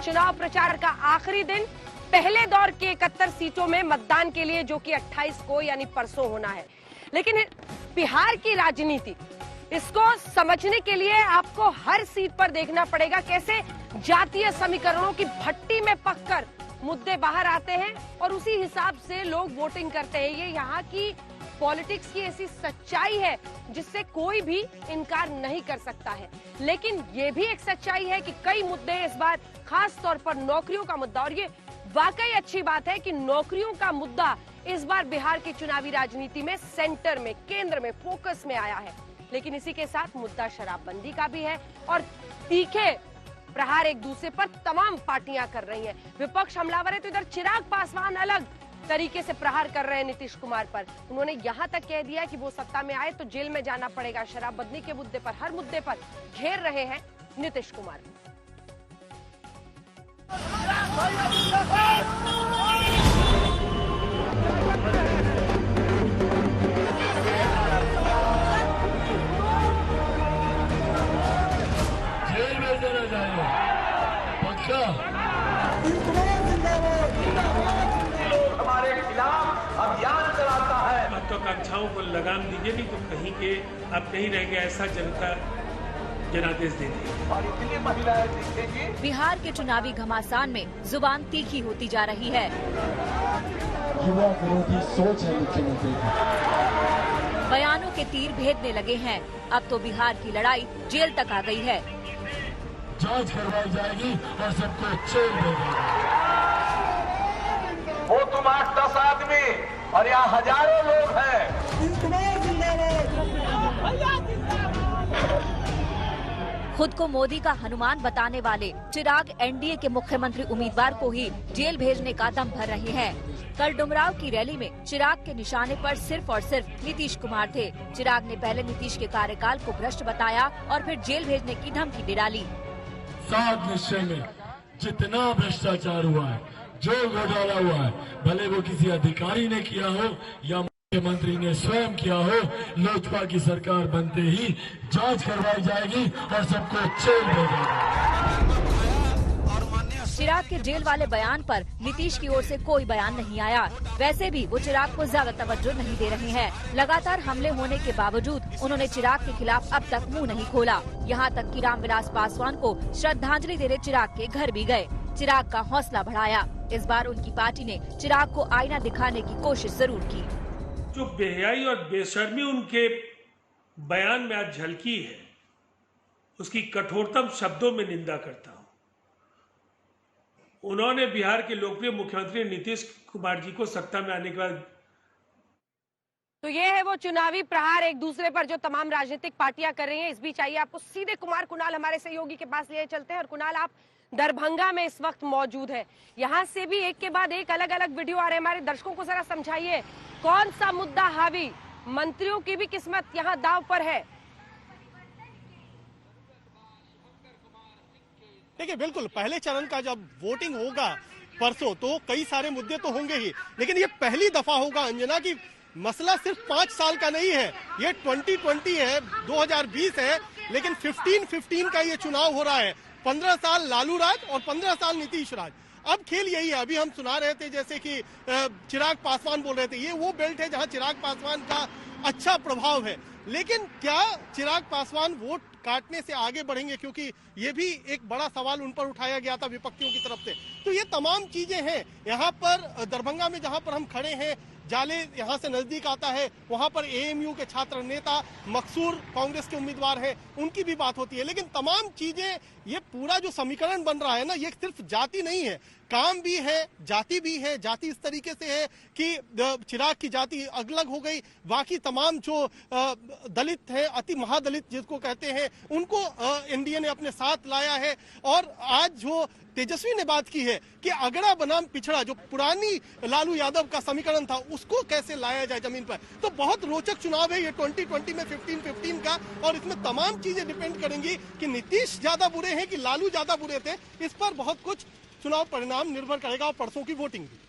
चुनाव प्रचार का आखिरी दिन, पहले दौर के 71 सीटों में मतदान के लिए, जो कि 28 को यानी परसों होना है। लेकिन बिहार की राजनीति, इसको समझने के लिए आपको हर सीट पर देखना पड़ेगा कैसे जातीय समीकरणों की भट्टी में पककर मुद्दे बाहर आते हैं और उसी हिसाब से लोग वोटिंग करते हैं। ये यहाँ की पॉलिटिक्स की ऐसी सच्चाई है जिससे कोई भी इनकार नहीं कर सकता है। लेकिन ये भी एक सच्चाई है कि कई मुद्दे इस बार, खास तौर पर नौकरियों का मुद्दा, और ये वाकई अच्छी बात है कि नौकरियों का मुद्दा इस बार बिहार की चुनावी राजनीति में सेंटर में, केंद्र में, फोकस में आया है। लेकिन इसी के साथ मुद्दा शराबबंदी का भी है और तीखे प्रहार एक दूसरे पर तमाम पार्टियां कर रही हैं। विपक्ष हमलावर है तो इधर चिराग पासवान अलग तरीके से प्रहार कर रहे हैं नीतीश कुमार पर। उन्होंने यहां तक कह दिया कि वो सत्ता में आए तो जेल में जाना पड़ेगा। शराबबंदी के मुद्दे पर, हर मुद्दे पर घेर रहे हैं नीतीश कुमार। जेल में जाना जाएगा पक्का। हमारे खिलाफ अभियान चलाता है। महत्वाकांक्षाओं को लगाम दीजिए, नहीं तो कहीं के आप कहीं रहेंगे, ऐसा जनता जनादेश दे देगी और इसलिए महिलाएं देखेंगी। बिहार के चुनावी घमासान में जुबान तीखी होती जा रही है। युवा विरोधी सोच है मुख्यमंत्री की। बयानों के तीर भेदने लगे हैं। अब तो बिहार की लड़ाई जेल तक आ गई है। जांच करवाई जाएगी और सबको जेल देगा। वो तुम 8-10 आदमी और यहाँ हजारों लोग हैं। खुद को मोदी का हनुमान बताने वाले चिराग एनडीए के मुख्यमंत्री उम्मीदवार को ही जेल भेजने का दम भर रहे हैं। कल डुमराव की रैली में चिराग के निशाने पर सिर्फ और सिर्फ नीतीश कुमार थे। चिराग ने पहले नीतीश के कार्यकाल को भ्रष्ट बताया और फिर जेल भेजने की धमकी दे डाली। 7 निश्चय में जितना भ्रष्टाचार हुआ है, जो घोटाला हुआ है, भले वो किसी अधिकारी ने किया हो या मुख्यमंत्री ने स्वयं किया हो, लोजपा की सरकार बनते ही जांच करवाई जाएगी और सबको जेल भेजा। चिराग के जेल वाले बयान पर नीतीश की ओर से कोई बयान नहीं आया। वैसे भी वो चिराग को ज्यादा तवज्जो नहीं दे रहे हैं। लगातार हमले होने के बावजूद उन्होंने चिराग के खिलाफ अब तक मुंह नहीं खोला। यहाँ तक कि रामविलास पासवान को श्रद्धांजलि देने चिराग के घर भी गए, चिराग का हौसला बढ़ाया। इस बार उनकी पार्टी ने चिराग को आईना दिखाने की कोशिश जरूर की। जो बेहयाई और बेशर्मी उनके बयान में आज झलकी है, उसकी कठोरतम शब्दों में निंदा करता हूं। उन्होंने बिहार के लोकप्रिय मुख्यमंत्री नीतीश कुमार जी को सत्ता में आने के बाद, तो ये है वो चुनावी प्रहार एक दूसरे पर जो तमाम राजनीतिक पार्टियां कर रही हैं। इस बीच आइए आपको सीधे कुणाल हमारे सहयोगी के पास लिए चलते हैं। और कुणाल, आप दरभंगा में इस वक्त मौजूद है। यहाँ से भी एक के बाद एक अलग अलग वीडियो आ रहे हैं। हमारे दर्शकों को जरा समझाइए, कौन सा मुद्दा हावी, मंत्रियों की भी किस्मत यहाँ दाव पर है? देखिए, बिल्कुल पहले चरण का जब वोटिंग होगा परसों, तो कई सारे मुद्दे तो होंगे ही, लेकिन ये पहली दफा होगा अंजना की मसला सिर्फ 5 साल का नहीं है। ये 2020 है, 2020 है, लेकिन 15 का ये चुनाव हो रहा है। 15 साल लालू राज और 15 साल नीतीश राज। अब खेल यही है। अभी हम सुना रहे थे जैसे कि चिराग पासवान बोल रहे थे, ये वो बेल्ट है जहां चिराग पासवान का अच्छा प्रभाव है। लेकिन क्या चिराग पासवान वोट काटने से आगे बढ़ेंगे, क्योंकि ये भी एक बड़ा सवाल उन पर उठाया गया था विपक्षियों की तरफ से। तो ये तमाम चीजें हैं। यहाँ पर दरभंगा में जहाँ पर हम खड़े हैं, जाले यहाँ से नजदीक आता है, वहाँ पर एएमयू के छात्र नेता मकसूर कांग्रेस के उम्मीदवार हैं, उनकी भी बात होती है। लेकिन तमाम चीजें, ये पूरा जो समीकरण बन रहा है ना, ये सिर्फ जाति नहीं है, काम भी है, जाति भी है। जाति इस तरीके से है कि चिराग की जाति अलग हो गई, बाकी तमाम जो दलित है, अति महादलित जिसको कहते हैं, उनको एनडीए ने अपने साथ लाया है। और आज जो तेजस्वी ने बात की है कि अगड़ा बनाम पिछड़ा, जो पुरानी लालू यादव का समीकरण था, उसको कैसे लाया जाए जमीन पर। तो बहुत रोचक चुनाव है ये 2020 में 15 का, और इसमें तमाम चीजें डिपेंड करेंगी कि नीतीश ज्यादा बुरे हैं कि लालू ज्यादा बुरे थे। इस पर बहुत कुछ चुनाव परिणाम निर्भर करेगा और परसों की वोटिंग भी।